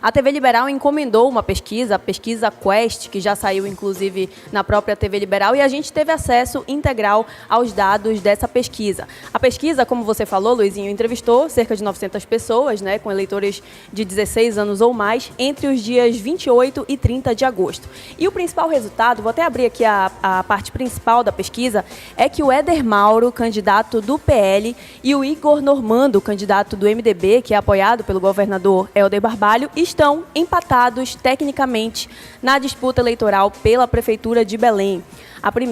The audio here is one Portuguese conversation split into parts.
A TV Liberal encomendou uma pesquisa, a pesquisa Quest, que já saiu inclusive na própria TV Liberal, e a gente teve acesso integral aos dados dessa pesquisa. A pesquisa, como você falou, Luizinho, entrevistou cerca de 900 pessoas, né, com eleitores de 16 anos ou mais, entre os dias 28 e 30 de agosto. E o principal resultado, vou até abrir aqui a parte principal da pesquisa, é que o Éder Mauro, candidato do PL, e o Igor Normando, candidato do MDB, que é apoiado pelo governador Helder Barbalho, estão empatados tecnicamente na disputa eleitoral pela Prefeitura de Belém.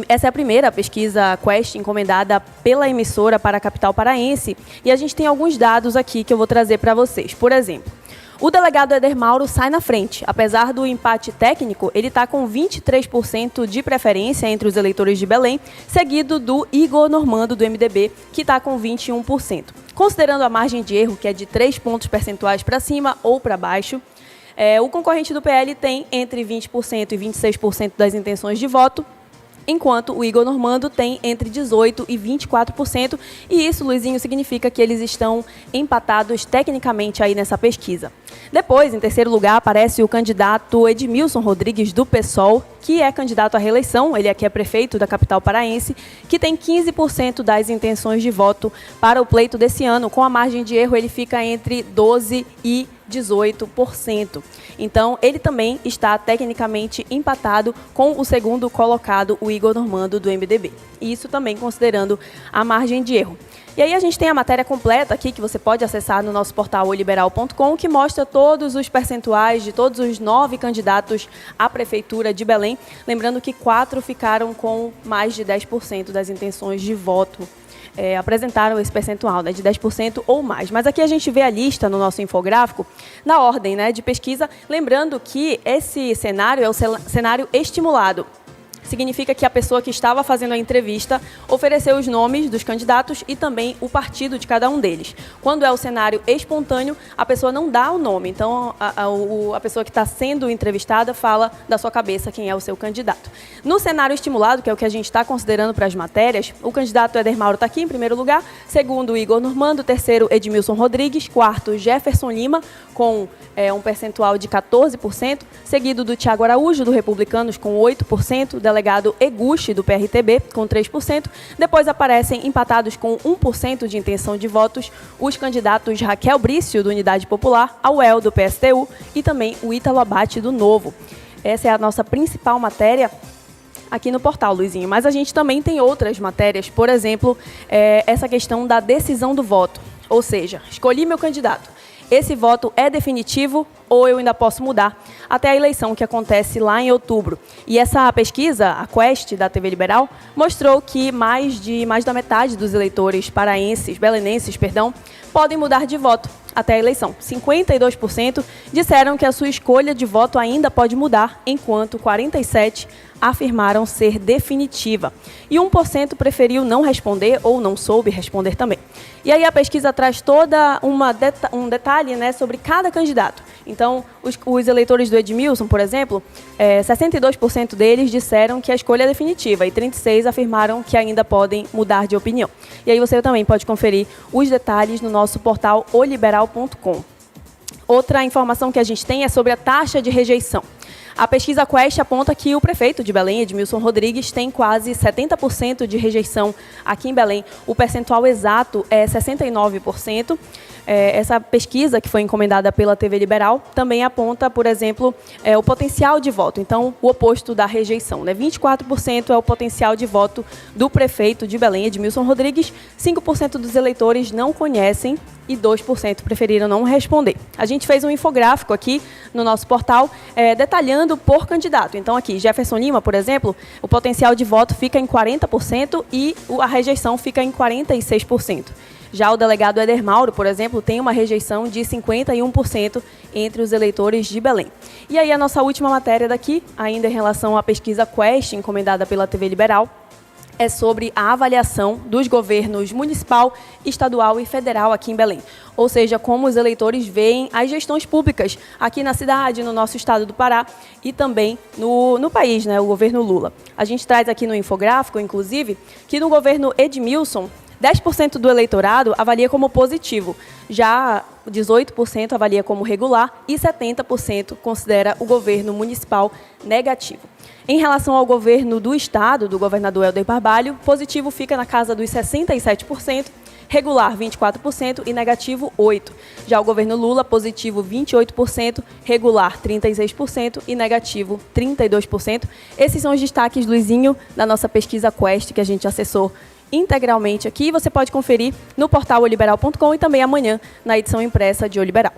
Essa é a primeira pesquisa Quest encomendada pela emissora para a capital paraense, e a gente tem alguns dados aqui que eu vou trazer para vocês. Por exemplo, o delegado Éder Mauro sai na frente. Apesar do empate técnico, ele está com 23% de preferência entre os eleitores de Belém, seguido do Igor Normando, do MDB, que está com 21%. Considerando a margem de erro, que é de 3 pontos percentuais para cima ou para baixo, o concorrente do PL tem entre 20% e 26% das intenções de voto, enquanto o Igor Normando tem entre 18% e 24%, e isso, Luizinho, significa que eles estão empatados tecnicamente aí nessa pesquisa. Depois, em terceiro lugar, aparece o candidato Edmilson Rodrigues, do PSOL, que é candidato à reeleição, ele aqui é prefeito da capital paraense, que tem 15% das intenções de voto para o pleito desse ano. Com a margem de erro, ele fica entre 12% e 18%. Então, ele também está tecnicamente empatado com o segundo colocado, o Igor Normando, do MDB. Isso também considerando a margem de erro. E aí a gente tem a matéria completa aqui, que você pode acessar no nosso portal oliberal.com, que mostra todos os percentuais de todos os 9 candidatos à Prefeitura de Belém. Lembrando que 4 ficaram com mais de 10% das intenções de voto. Apresentaram esse percentual, né, de 10% ou mais. Mas aqui a gente vê a lista no nosso infográfico, na ordem, né, de pesquisa, lembrando que esse cenário é o cenário estimulado. Significa que a pessoa que estava fazendo a entrevista ofereceu os nomes dos candidatos e também o partido de cada um deles. Quando é o cenário espontâneo, a pessoa não dá o nome. Então, a pessoa que está sendo entrevistada fala da sua cabeça quem é o seu candidato. No cenário estimulado, que é o que a gente está considerando para as matérias, o candidato Éder Mauro está aqui em primeiro lugar, segundo, Igor Normando, terceiro, Edmilson Rodrigues, quarto, Jefferson Lima, com um percentual de 14%, seguido do Thiago Araújo, do Republicanos, com 8%, delegado Eguchi, do PRTB, com 3%. Depois aparecem empatados com 1% de intenção de votos os candidatos Raquel Brício, do Unidade Popular, Auel, do PSTU, e também o Ítalo Abate, do Novo. Essa é a nossa principal matéria aqui no portal, Luizinho. Mas a gente também tem outras matérias, por exemplo, essa questão da decisão do voto. Ou seja, escolhi meu candidato. Esse voto é definitivo ou eu ainda posso mudar até a eleição que acontece lá em outubro. E essa pesquisa, a Quest, da TV Liberal, mostrou que mais da metade dos eleitores belenenses, podem mudar de voto até a eleição. 52% disseram que a sua escolha de voto ainda pode mudar, enquanto 47% afirmaram ser definitiva. E 1% preferiu não responder ou não soube responder também. E aí a pesquisa traz toda um detalhe, né, sobre cada candidato. Então, os eleitores do Edmilson, por exemplo, 62% deles disseram que a escolha é definitiva e 36% afirmaram que ainda podem mudar de opinião. E aí você também pode conferir os detalhes no nosso portal oliberal.com. Outra informação que a gente tem é sobre a taxa de rejeição. A pesquisa Quest aponta que o prefeito de Belém, Edmilson Rodrigues, tem quase 70% de rejeição aqui em Belém. O percentual exato é 69%. Essa pesquisa, que foi encomendada pela TV Liberal, também aponta, por exemplo, o potencial de voto. Então, o oposto da rejeição, né? 24% é o potencial de voto do prefeito de Belém, Edmilson Rodrigues. 5% dos eleitores não conhecem e 2% preferiram não responder. A gente fez um infográfico aqui no nosso portal, detalhando por candidato. Então, aqui, Jefferson Lima, por exemplo, o potencial de voto fica em 40% e a rejeição fica em 46%. Já o delegado Éder Mauro, por exemplo, tem uma rejeição de 51% entre os eleitores de Belém. E aí a nossa última matéria daqui, ainda em relação à pesquisa Quest, encomendada pela TV Liberal, é sobre a avaliação dos governos municipal, estadual e federal aqui em Belém. Ou seja, como os eleitores veem as gestões públicas aqui na cidade, no nosso estado do Pará e também no país, né, o governo Lula. A gente traz aqui no infográfico, inclusive, que no governo Edmilson, 10% do eleitorado avalia como positivo. Já 18% avalia como regular e 70% considera o governo municipal negativo. Em relação ao governo do Estado, do governador Helder Barbalho, positivo fica na casa dos 67%, regular 24% e negativo 8%. Já o governo Lula, positivo 28%, regular 36% e negativo 32%. Esses são os destaques, Luizinho, da nossa pesquisa Quest, que a gente acessou integralmente aqui. Você pode conferir no portal oliberal.com e também amanhã na edição impressa de O Liberal.